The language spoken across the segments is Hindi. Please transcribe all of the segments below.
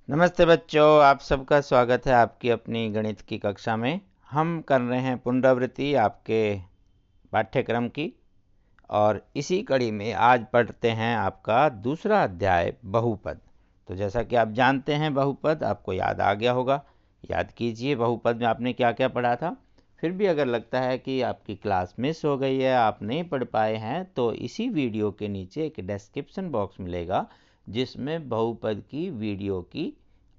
नमस्ते बच्चों, आप सबका स्वागत है आपकी अपनी गणित की कक्षा में। हम कर रहे हैं पुनरावृत्ति आपके पाठ्यक्रम की और इसी कड़ी में आज पढ़ते हैं आपका दूसरा अध्याय बहुपद। तो जैसा कि आप जानते हैं बहुपद आपको याद आ गया होगा। याद कीजिए बहुपद में आपने क्या क्या पढ़ा था। फिर भी अगर लगता है कि आपकी क्लास मिस हो गई है, आप नहीं पढ़ पाए हैं, तो इसी वीडियो के नीचे एक डिस्क्रिप्शन बॉक्स मिलेगा जिसमें बहुपद की वीडियो की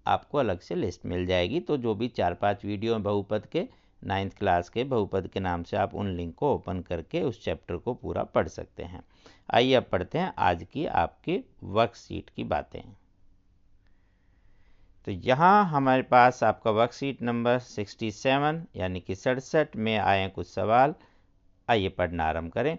आपको अलग से लिस्ट मिल जाएगी। तो जो भी 4-5 वीडियो हैं बहुपद के, 9th क्लास के बहुपद के नाम से, आप उन लिंक को ओपन करके उस चैप्टर को पूरा पढ़ सकते हैं। आइए अब पढ़ते हैं आज की आपके वर्कशीट की बातें। तो यहाँ हमारे पास आपका वर्कशीट नंबर 67 यानी कि 67 में आए हैं कुछ सवाल। आइए पढ़ना आरंभ करें।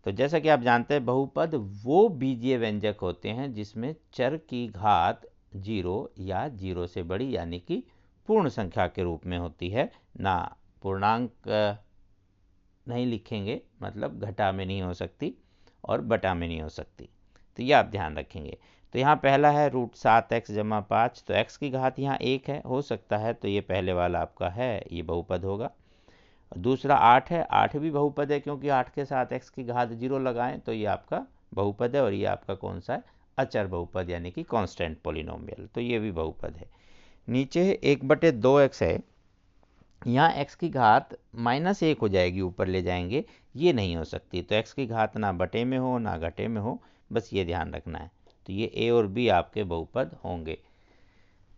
तो जैसा कि आप जानते हैं बहुपद वो बीजीय व्यंजक होते हैं जिसमें चर की घात 0 या 0 से बड़ी यानी कि पूर्ण संख्या के रूप में होती है, ना पूर्णांक नहीं लिखेंगे, मतलब घटा में नहीं हो सकती और बटा में नहीं हो सकती। तो ये आप ध्यान रखेंगे। तो यहाँ पहला है √7x जमा 5। तो x की घात यहाँ 1 है, हो सकता है, तो ये पहले वाला आपका है, ये बहुपद होगा। दूसरा 8 है, 8 भी बहुपद है क्योंकि 8 के साथ x की घात 0 लगाएं तो ये आपका बहुपद है। और ये आपका कौन सा है? अचर बहुपद यानी कि कांस्टेंट पॉलिनोमियल, तो ये भी बहुपद है। नीचे 1/2x है, यहाँ x की घात -1 हो जाएगी, ऊपर ले जाएंगे, ये नहीं हो सकती। तो x की घात ना बटे में हो ना घटे में हो, बस ये ध्यान रखना है। तो ये a और b आपके बहुपद होंगे।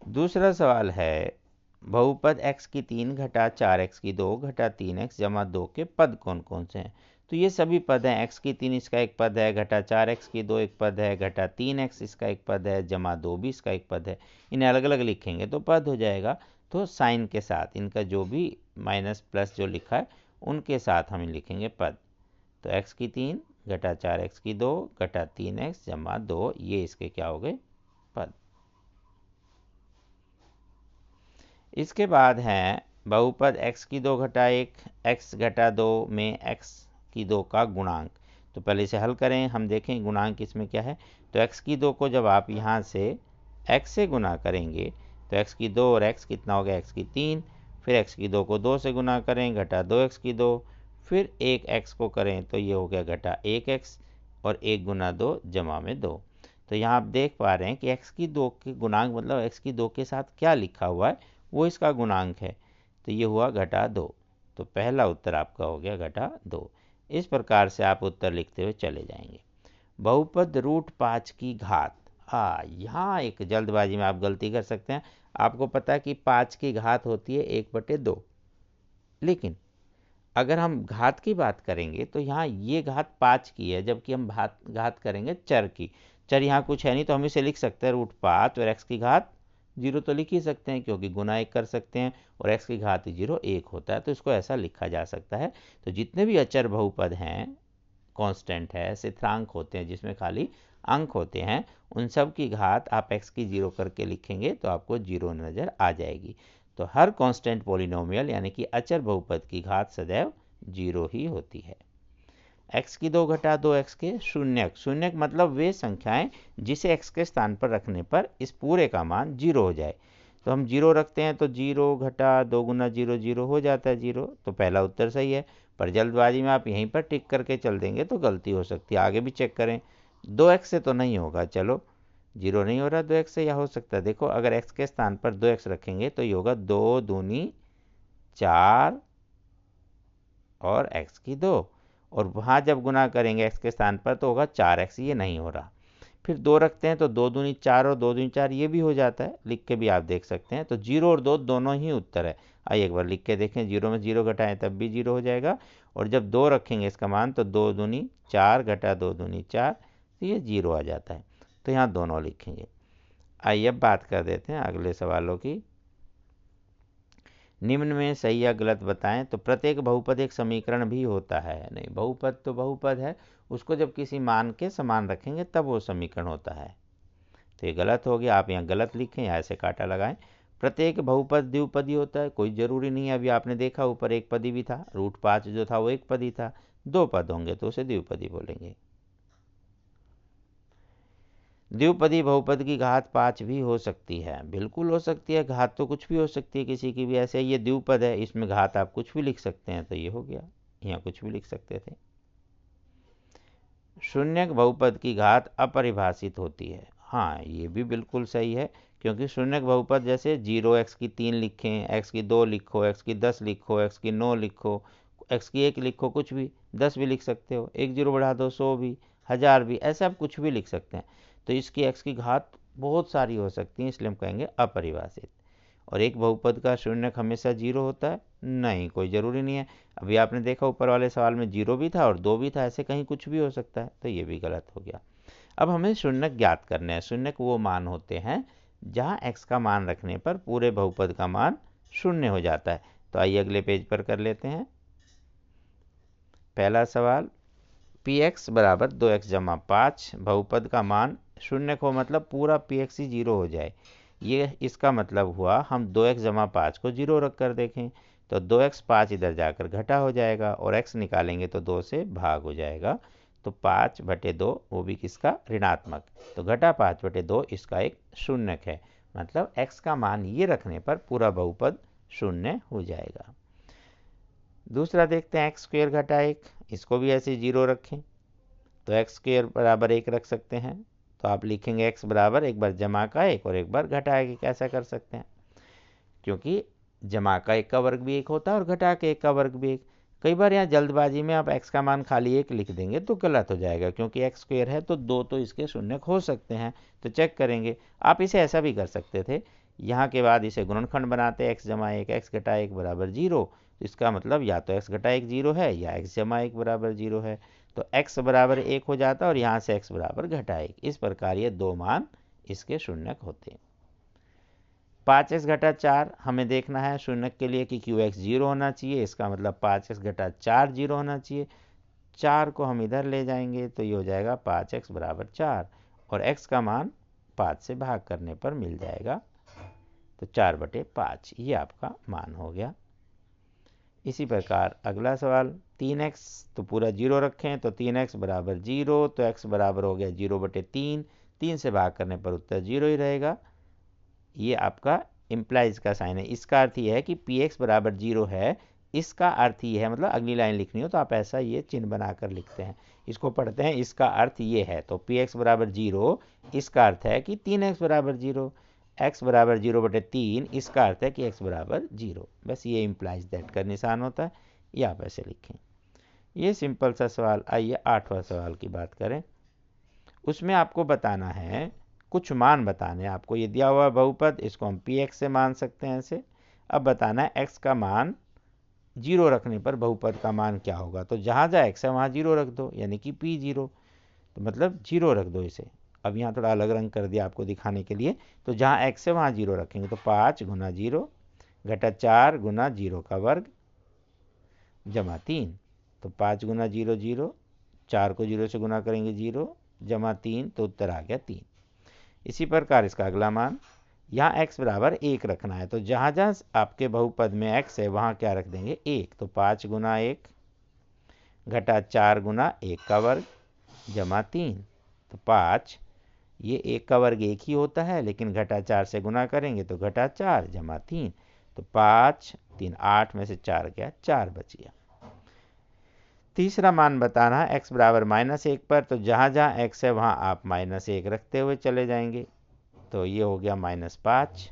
दूसरा सवाल है बहुपद x की 3 घटा 4x की 2 घटा 3x जमा 2 के पद कौन कौन से हैं? तो ये सभी पद हैं। x की 3 इसका एक पद है, घटा 4x की 2 एक पद है, घटा 3x इसका एक पद है, जमा 2 भी इसका एक पद है। इन्हें अलग अलग लिखेंगे तो पद हो जाएगा। तो साइन के साथ इनका जो भी माइनस प्लस जो लिखा है उनके साथ हम लिखेंगे पद। तो x की 3 घटा 4x की 2 घटा 3x जमा 2, ये इसके क्या हो गए? पद। इसके बाद है बहुपद x की 2 घटा 1 x घटा 2 में x की 2 का गुणांक। तो पहले इसे हल करें, हम देखें गुणांक इसमें क्या है। तो x की 2 को जब आप यहाँ से x से गुना करेंगे तो x की 2 और x कितना हो गया? x की 3। फिर x की 2 को 2 से गुना करें, घटा 2x की 2। फिर एक x को करें तो ये हो गया घटा 1x, और 1 गुना 2 जमा में 2। तो यहाँ आप देख पा रहे हैं कि x की 2 के गुणांक मतलब x की 2 के साथ क्या लिखा हुआ है वो इसका गुणांक है। तो ये हुआ घटा 2। तो पहला उत्तर आपका हो गया घटा 2। इस प्रकार से आप उत्तर लिखते हुए चले जाएंगे। बहुपद √5 की घात। यहाँ एक जल्दबाजी में आप गलती कर सकते हैं। आपको पता है कि 5 की घात होती है 1/2, लेकिन अगर हम घात की बात करेंगे तो यहाँ ये घात 5 की है, जबकि हम घात करेंगे चर की। चर यहाँ कुछ है नहीं तो हम इसे लिख सकते हैं √5 और x की घात 0 तो लिख ही सकते हैं क्योंकि गुना 1 कर सकते हैं, और x की घात 0 1 होता है, तो इसको ऐसा लिखा जा सकता है। तो जितने भी अचर बहुपद हैं, कांस्टेंट है, स्थिरांक होते हैं जिसमें खाली अंक होते हैं, उन सब की घात आप x की 0 करके लिखेंगे तो आपको 0 नज़र आ जाएगी। तो हर कांस्टेंट पॉलिनोमियल यानी कि अचर बहुपद की घात सदैव 0 ही होती है। x की 2 घटा 2x के शून्यक। शून्यक मतलब वे संख्याएं जिसे x के स्थान पर रखने पर इस पूरे का मान 0 हो जाए। तो हम 0 रखते हैं तो 0 घटा 2 गुना 0 0 हो जाता है 0। तो पहला उत्तर सही है, पर जल्दबाजी में आप यहीं पर टिक करके चल देंगे तो गलती हो सकती है। आगे भी चेक करें, 2x से तो नहीं होगा, चलो 0 नहीं हो रहा 2x से, या हो सकता है। देखो अगर x के स्थान पर 2x रखेंगे तो ये होगा 2 दूनी 4 और x की 2, और वहाँ जब गुना करेंगे x के स्थान पर तो होगा 4x, ये नहीं हो रहा। फिर 2 रखते हैं तो 2 दूनी 4 और 2 दूनी 4, ये भी हो जाता है, लिख के भी आप देख सकते हैं। तो 0 और 2 दोनों ही उत्तर है। आइए एक बार लिख के देखें, 0 में 0 घटाएं तब भी 0 हो जाएगा, और जब 2 रखेंगे इसका मान तो 2 दूनी 4 घटा 2 दूनी 4, तो ये 0 आ जाता है। तो यहाँ दोनों लिखेंगे। आइए अब बात कर देते हैं अगले सवालों की। निम्न में सही या गलत बताएं। तो प्रत्येक बहुपद एक समीकरण भी होता है। नहीं, बहुपद तो बहुपद है, उसको जब किसी मान के समान रखेंगे तब वो समीकरण होता है। तो ये गलत हो गया, आप यहाँ गलत लिखें या ऐसे काटा लगाएं। प्रत्येक बहुपद द्विपदी होता है, कोई जरूरी नहीं है। अभी आपने देखा ऊपर एक पदी भी था, √5 जो था वो एक पदी था, 2 पद होंगे तो उसे द्विपदी बोलेंगे। द्विपदी बहुपद की घात 5 भी हो सकती है, बिल्कुल हो सकती है, घात तो कुछ भी हो सकती है किसी की भी। ऐसे ये द्विपद है, इसमें घात आप कुछ भी लिख सकते हैं, तो ये हो गया, यहाँ कुछ भी लिख सकते थे। शून्यक बहुपद की घात अपरिभाषित होती है, हाँ ये भी बिल्कुल सही है, क्योंकि शून्यक बहुपद जैसे 0 x की 3 लिखें, x की 2 लिखो, x की 10 लिखो, x की 9 लिखो, x की 1 लिखो, कुछ भी 10 भी लिख सकते हो, 1 0 बढ़ा दो 100 भी, 1000 भी, ऐसे आप कुछ भी लिख सकते हैं। तो इसकी x की घात बहुत सारी हो सकती है, इसलिए हम कहेंगे अपरिभाषित। और एक बहुपद का शून्यक हमेशा 0 होता है? नहीं, कोई ज़रूरी नहीं है। अभी आपने देखा ऊपर वाले सवाल में 0 भी था और 2 भी था, ऐसे कहीं कुछ भी हो सकता है, तो ये भी गलत हो गया। अब हमें शून्यक ज्ञात करने हैं। शून्यक वो मान होते हैं जहां x का मान रखने पर पूरे बहुपद का मान शून्य हो जाता है। तो आइए अगले पेज पर कर लेते हैं। पहला सवाल, px बराबर 2x जमा 5, बहुपद का मान शून्य हो, मतलब पूरा px ही 0 हो जाए। ये इसका मतलब हुआ हम 2x जमा 5 को 0 रख कर देखें, तो 2x 5 इधर जाकर घटा हो जाएगा और x निकालेंगे तो 2 से भाग हो जाएगा। तो 5/2 वो भी किसका? ऋणात्मक। तो घटा 5/2 इसका एक शून्यक है, मतलब x का मान ये रखने पर पूरा बहुपद शून्य हो जाएगा। दूसरा देखते हैं, एक्स स्क्वेयर घटा 1, इसको भी ऐसे 0 रखें, तो एक्स स्क्वेयर बराबर 1 रख सकते हैं। तो आप लिखेंगे x बराबर एक बार जमा का 1 और एक बार घटा के, कैसा कर सकते हैं? क्योंकि जमा का 1 का वर्ग भी 1 होता है और घटा के 1 का वर्ग भी 1। कई बार यहाँ जल्दबाजी में आप x का मान खाली 1 लिख देंगे तो गलत हो जाएगा, क्योंकि एक्स स्क्वेयर है तो 2 तो इसके शून्यक हो सकते हैं, तो चेक करेंगे। आप इसे ऐसा भी कर सकते थे, यहाँ के बाद इसे गुणनखंड बनाते, x जमा 1 x घटा 1 बराबर 0। इसका मतलब या तो x घटा 1 0 है या x जमा 1 बराबर 0 है, तो x बराबर 1 हो जाता है और यहाँ से x बराबर घटा 1। इस प्रकार ये दो मान इसके शून्यक होते हैं। 5x घटा 4 हमें देखना है शून्यक के लिए कि qx 0 होना चाहिए, इसका मतलब 5x घटा 4 0 होना चाहिए। 4 को हम इधर ले जाएंगे तो ये हो जाएगा 5x बराबर 4, और x का मान 5 से भाग करने पर मिल जाएगा, तो 4/5 ये आपका मान हो गया। इसी प्रकार अगला सवाल, 3x तो पूरा 0 रखें, तो 3x बराबर 0, तो x बराबर हो गया 0/3, 3 से भाग करने पर उत्तर 0 ही रहेगा। ये आपका इम्प्लाइज का साइन है, इसका अर्थ ये है कि px बराबर 0 है, इसका अर्थ ये है, मतलब अगली लाइन लिखनी हो तो आप ऐसा ये चिन्ह बनाकर लिखते हैं, इसको पढ़ते हैं, इसका अर्थ ये है। तो px बराबर 0, इसका अर्थ है कि 3x बराबर 0, x बराबर 0/3, इसका अर्थ है कि x बराबर 0। बस ये इम्प्लाइज दैट का निशान होता है, ये आप ऐसे लिखें। ये सिंपल सा सवाल। आइए 8वां सवाल की बात करें। उसमें आपको बताना है, कुछ मान बताने हैं आपको। ये दिया हुआ बहुपद, इसको हम px से मान सकते हैं ऐसे। अब बताना है x का मान 0 रखने पर बहुपद का मान क्या होगा। तो जहाँ जहाँ x है वहाँ 0 रख दो, यानी कि p0, तो मतलब 0 रख दो इसे। अब यहाँ थोड़ा अलग रंग कर दिया आपको दिखाने के लिए। तो जहाँ x है वहाँ 0 रखेंगे, तो 5 गुना 0 घटा 4 गुना 0 का वर्ग जमा 3, तो 5 गुना 0 0, 4 को 0 से गुना करेंगे 0, जमा 3, तो उत्तर आ गया 3। इसी प्रकार इसका अगला मान, यहाँ x बराबर 1 रखना है, तो जहाँ जहाँ आपके बहुपद में x है वहाँ क्या रख देंगे 1, तो 5 गुना 1 घटा 4 गुना 1 का वर्ग जमा 3, तो 5, ये 1 का वर्ग 1 ही होता है, लेकिन घटा 4 से गुना करेंगे तो घटा 4 जमा 3, तो 5 3 8 में से 4 गया, 4 बच गया। तीसरा मान बताना है x बराबर -1 पर, तो जहाँ जहाँ x है वहाँ आप -1 रखते हुए चले जाएंगे, तो ये हो गया -5।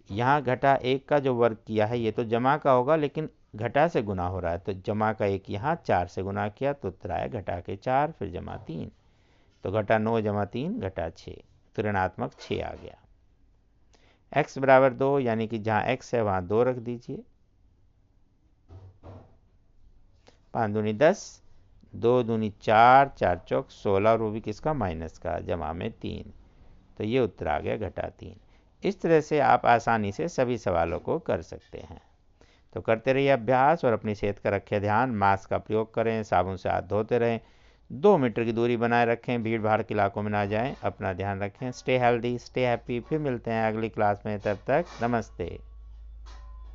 यहाँ घटा 1 का जो वर्ग किया है ये तो जमा का होगा, लेकिन घटा से गुना हो रहा है, तो जमा का 1 यहाँ 4 से गुना किया तो उत्तर आया घटा के 4 फिर जमा 3, तो घटा 9 जमा 3 घटा 6, तो ऋणात्मक 6 आ गया। x बराबर 2, यानी कि जहाँ x है वहाँ 2 रख दीजिए। 5 दूनी 10, 2 दूनी 4, 4 चौक 16, और वो भी किसका? माइनस का, जमा में 3, तो ये उत्तर आ गया घटा 3। इस तरह से आप आसानी से सभी सवालों को कर सकते हैं। तो करते रहिए अभ्यास और अपनी सेहत का रखें ध्यान। मास्क का प्रयोग करें, साबुन से हाथ धोते रहें, 2 मीटर की दूरी बनाए रखें, भीड़ भाड़ के इलाकों में ना जाएं, अपना ध्यान रखें। Stay healthy, stay happy. फिर मिलते हैं अगली क्लास में, तब तक नमस्ते।